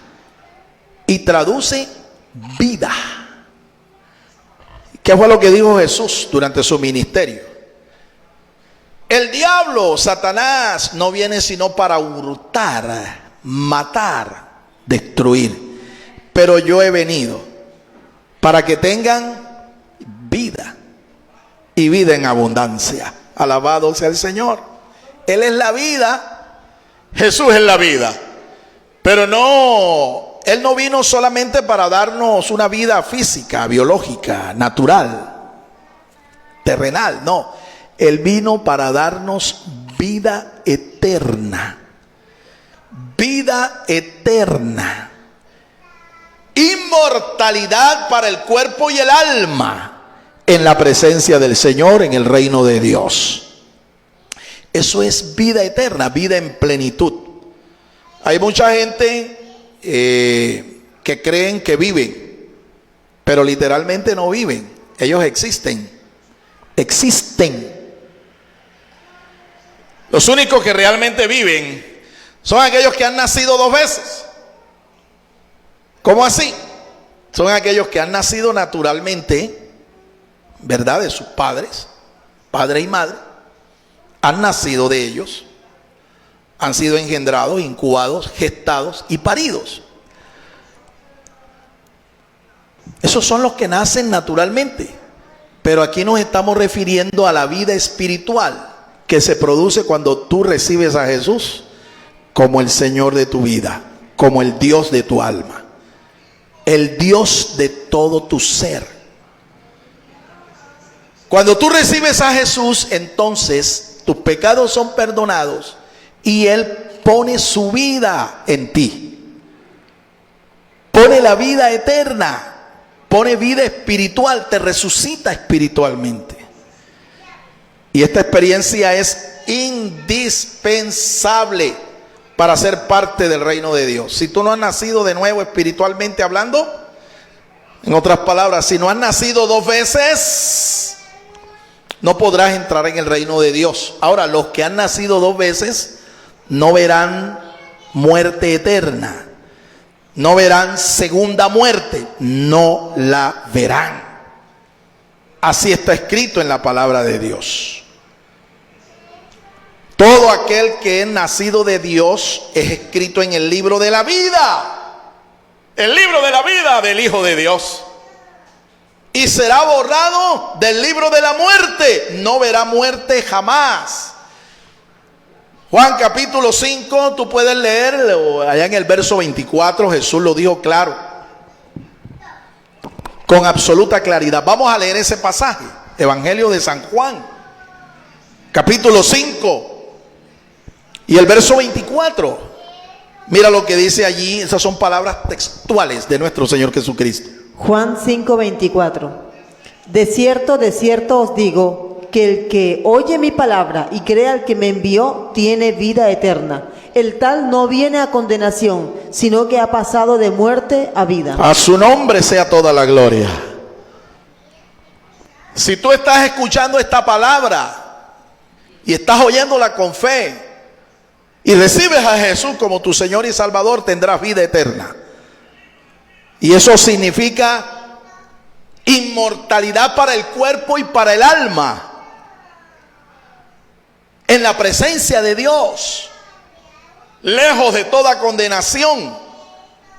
y traduce vida. ¿Qué fue lo que dijo Jesús durante su ministerio? El diablo, Satanás, no viene sino para hurtar, matar, destruir. Pero yo he venido para que tengan vida, y vida en abundancia. Alabado sea el Señor. Él es la vida. Jesús es la vida. Pero no, Él no vino solamente para darnos una vida física, biológica, natural, terrenal. No, Él vino para darnos vida eterna. Vida eterna. Inmortalidad para el cuerpo y el alma en la presencia del Señor, en el reino de Dios. Eso es vida eterna, vida en plenitud. Hay mucha gente que creen que viven, pero literalmente no viven. Ellos existen. Existen. Los únicos que realmente viven son aquellos que han nacido 2 veces. ¿Cómo así? Son aquellos que han nacido naturalmente, ¿verdad? De sus padres, padre y madre. Han nacido de ellos. Han sido engendrados, incubados, gestados y paridos. Esos son los que nacen naturalmente. Pero aquí nos estamos refiriendo a la vida espiritual que se produce cuando tú recibes a Jesús como el Señor de tu vida, como el Dios de tu alma, el Dios de todo tu ser. Cuando tú recibes a Jesús, entonces tus pecados son perdonados y Él pone su vida en ti. Pone la vida eterna pone vida espiritual, te resucita espiritualmente. Y esta experiencia es indispensable para ser parte del reino de Dios. Si tú no has nacido de nuevo espiritualmente hablando, en otras palabras, si no has nacido 2 veces, no podrás entrar en el reino de Dios. Ahora, los que han nacido 2 veces no verán muerte eterna, no verán segunda muerte, no la verán. Así está escrito en la palabra de Dios. Todo aquel que es nacido de Dios es escrito en el libro de la vida. El libro de la vida del Hijo de Dios. Y será borrado del libro de la muerte. No verá muerte jamás. Juan capítulo 5, tú puedes leer allá en el verso 24, Jesús lo dijo claro, con absoluta claridad. Vamos a leer ese pasaje, Evangelio de San Juan, capítulo 5 y el verso 24. Mira lo que dice allí, esas son palabras textuales de nuestro Señor Jesucristo. Juan 5:24. De cierto os digo, que el que oye mi palabra y cree al que me envió, tiene vida eterna. El tal no viene a condenación, sino que ha pasado de muerte a vida. A su nombre sea toda la gloria. Si tú estás escuchando esta palabra y estás oyéndola con fe y recibes a Jesús como tu Señor y Salvador, tendrás vida eterna. Y eso significa inmortalidad para el cuerpo y para el alma, en la presencia de Dios, lejos de toda condenación,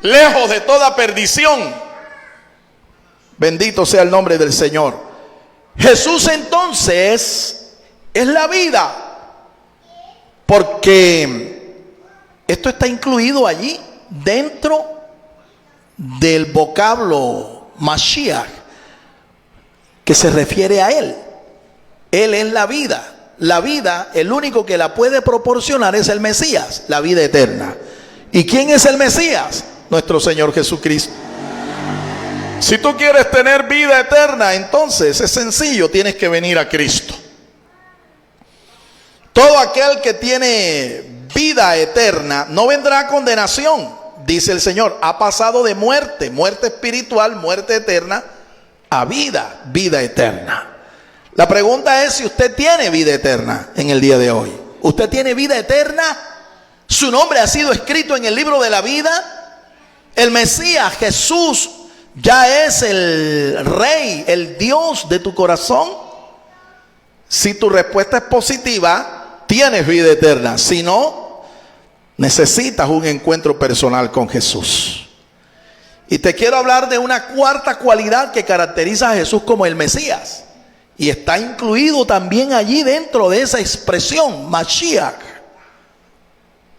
lejos de toda perdición. Bendito sea el nombre del Señor. Jesús entonces es la vida, porque esto está incluido allí dentro del vocablo Mashiach, que se refiere a Él. Él es la vida. La vida, el único que la puede proporcionar es el Mesías, la vida eterna. ¿Y quién es el Mesías? Nuestro Señor Jesucristo. Si tú quieres tener vida eterna, entonces es sencillo, tienes que venir a Cristo. Todo aquel que tiene vida eterna no vendrá a condenación, dice el Señor. Ha pasado de muerte, muerte espiritual, muerte eterna, a vida, vida eterna. La pregunta es si usted tiene vida eterna en el día de hoy. ¿Usted tiene vida eterna? ¿Su nombre ha sido escrito en el libro de la vida? El Mesías, Jesús, ya es el Rey, el Dios de tu corazón. Si tu respuesta es positiva, tienes vida eterna. Si no, necesitas un encuentro personal con Jesús. Y te quiero hablar de una cuarta cualidad que caracteriza a Jesús como el Mesías. Y está incluido también allí dentro de esa expresión, Mashiach.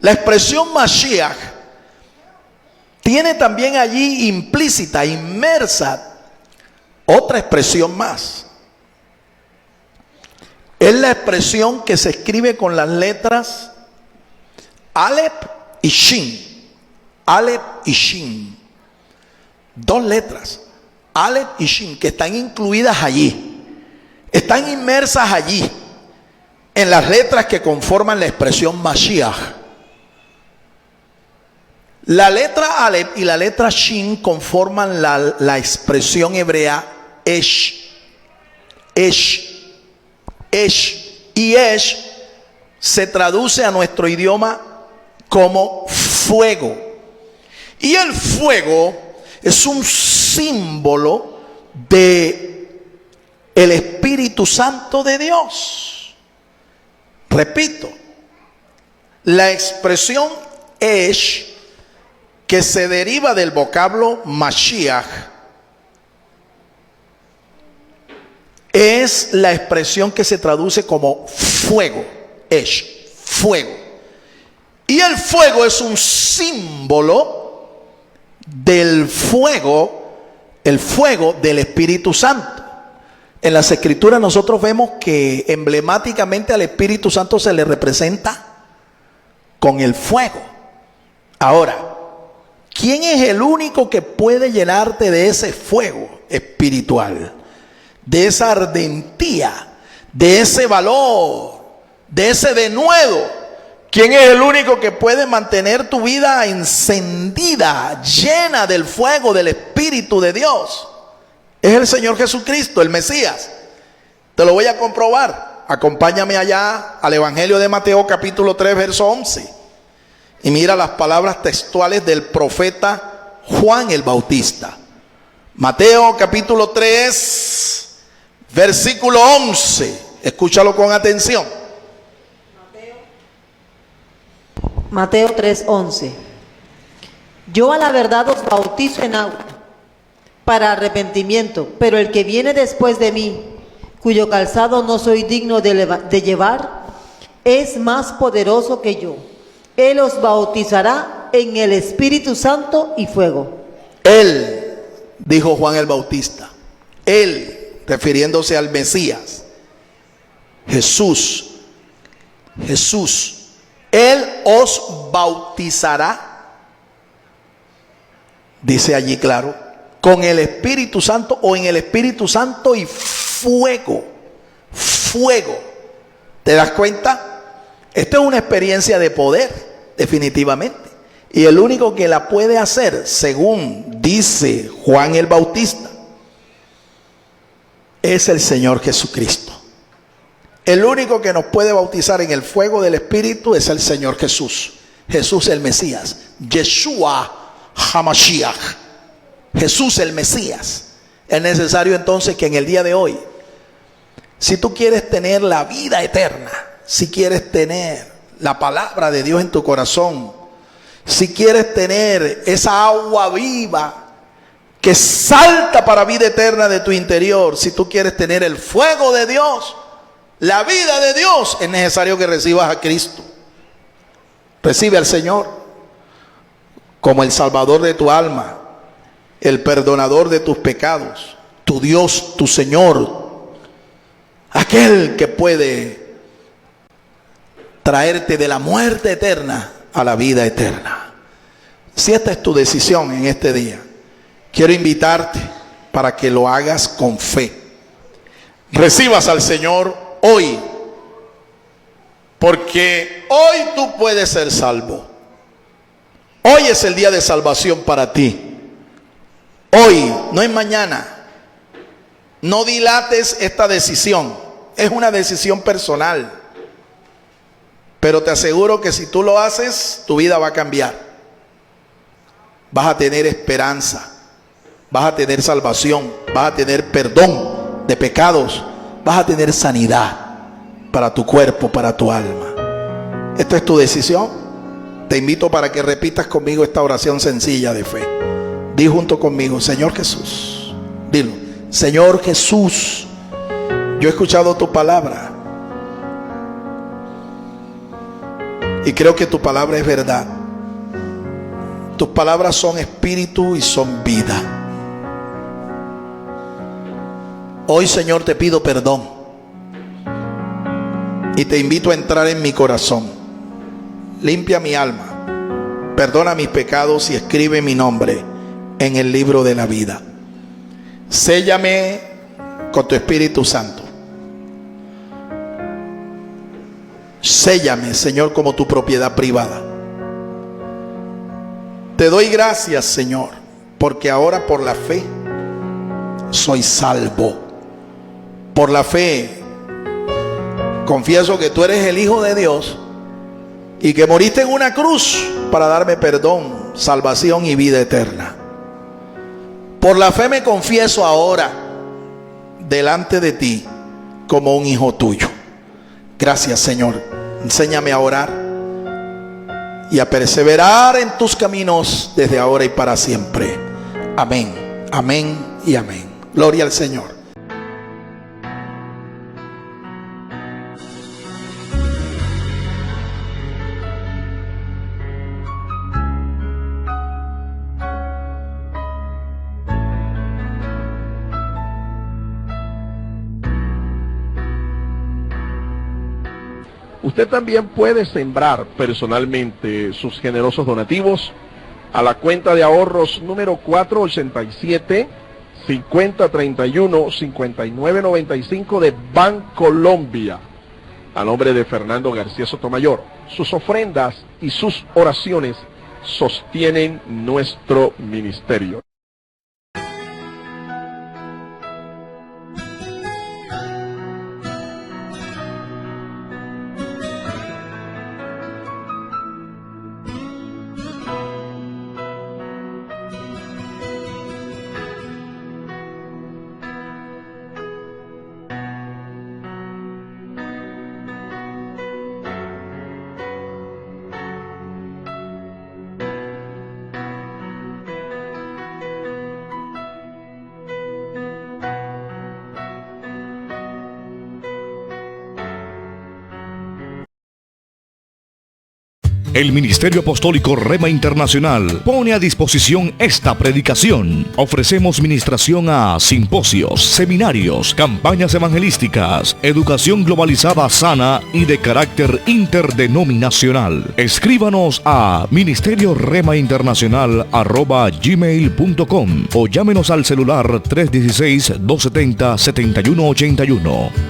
La expresión Mashiach tiene también allí implícita, inmersa, otra expresión más. Es la expresión que se escribe con las letras Aleph y Shin. Aleph y Shin. 2 letras, Aleph y Shin, que están incluidas allí. Están inmersas allí, en las letras que conforman la expresión Mashiach. La letra Aleph y la letra Shin conforman la expresión hebrea Esh. Esh. Esh. Y Esh se traduce a nuestro idioma como fuego. Y el fuego es un símbolo de el Espíritu Santo de Dios. Repito, la expresión Esh, que se deriva del vocablo Mashiach, es la expresión que se traduce como fuego. Esh, fuego. Y el fuego es un símbolo del fuego, el fuego del Espíritu Santo. En las Escrituras nosotros vemos que emblemáticamente al Espíritu Santo se le representa con el fuego. Ahora, ¿quién es el único que puede llenarte de ese fuego? espiritual, de esa ardentía, de ese valor, de ese denuedo. ¿Quién es el único que puede mantener tu vida encendida, llena del fuego del Espíritu de Dios? Es el Señor Jesucristo, el Mesías. Te lo voy a comprobar. Acompáñame allá al Evangelio de Mateo capítulo 3, verso 11. Y mira las palabras textuales del profeta Juan el Bautista. Mateo capítulo 3, versículo 11. Escúchalo con atención. Mateo 3:11. Yo a la verdad os bautizo en agua para arrepentimiento, pero el que viene después de mí, cuyo calzado no soy digno de llevar, es más poderoso que yo. Él os bautizará en el Espíritu Santo y fuego. Él, dijo Juan el Bautista, él, refiriéndose al Mesías, Jesús, Él os bautizará, dice allí claro, con el Espíritu Santo o en el Espíritu Santo y fuego. Fuego. ¿Te das cuenta? Esto es una experiencia de poder, definitivamente. Y el único que la puede hacer, según dice Juan el Bautista, es el Señor Jesucristo. El único que nos puede bautizar en el fuego del Espíritu es el Señor Jesús. Jesús el Mesías. Yeshua HaMashiach. Jesús el Mesías. Es necesario entonces que en el día de hoy, si tú quieres tener la vida eterna, si quieres tener la palabra de Dios en tu corazón, si quieres tener esa agua viva que salta para vida eterna de tu interior, si tú quieres tener el fuego de Dios, la vida de Dios, es necesario que recibas a Cristo. Recibe al Señor como el Salvador de tu alma, el perdonador de tus pecados, tu Dios, tu Señor, aquel que puede traerte de la muerte eterna a la vida eterna. Si esta es tu decisión en este día, quiero invitarte para que lo hagas con fe. Recibas al Señor hoy, porque hoy tú puedes ser salvo. Hoy es el día de salvación para ti. Hoy, no es mañana. No dilates esta decisión. Es una decisión personal. Pero te aseguro que si tú lo haces, tu vida va a cambiar. Vas a tener esperanza. Vas a tener salvación. Vas a tener perdón de pecados. Vas a tener sanidad para tu cuerpo, para tu alma. Esta es tu decisión. Te invito para que repitas conmigo esta oración sencilla de fe. Di junto conmigo: Señor Jesús. Dilo: Señor Jesús, yo he escuchado tu palabra y creo que tu palabra es verdad. Tus palabras son espíritu y son vida. Hoy, Señor, te pido perdón y te invito a entrar en mi corazón. Limpia mi alma, perdona mis pecados y escribe mi nombre en el libro de la vida. Séllame con tu Espíritu Santo. Séllame, Señor, como tu propiedad privada. Te doy gracias, Señor, porque ahora por la fe soy salvo. Por la fe confieso que tú eres el Hijo de Dios y que moriste en una cruz para darme perdón, salvación y vida eterna. Por la fe me confieso ahora delante de ti como un hijo tuyo. Gracias, Señor. Enséñame a orar y a perseverar en tus caminos desde ahora y para siempre. Amén, amén y amén. Gloria al Señor. Usted también puede sembrar personalmente sus generosos donativos a la cuenta de ahorros número 487 5031-5995 de Bancolombia. A nombre de Fernando García Sotomayor. Sus ofrendas y sus oraciones sostienen nuestro ministerio. El Ministerio Apostólico Rema Internacional pone a disposición esta predicación. Ofrecemos ministración a simposios, seminarios, campañas evangelísticas, educación globalizada sana y de carácter interdenominacional. Escríbanos a ministerioremainternacional@gmail.com o llámenos al celular 316-270-7181.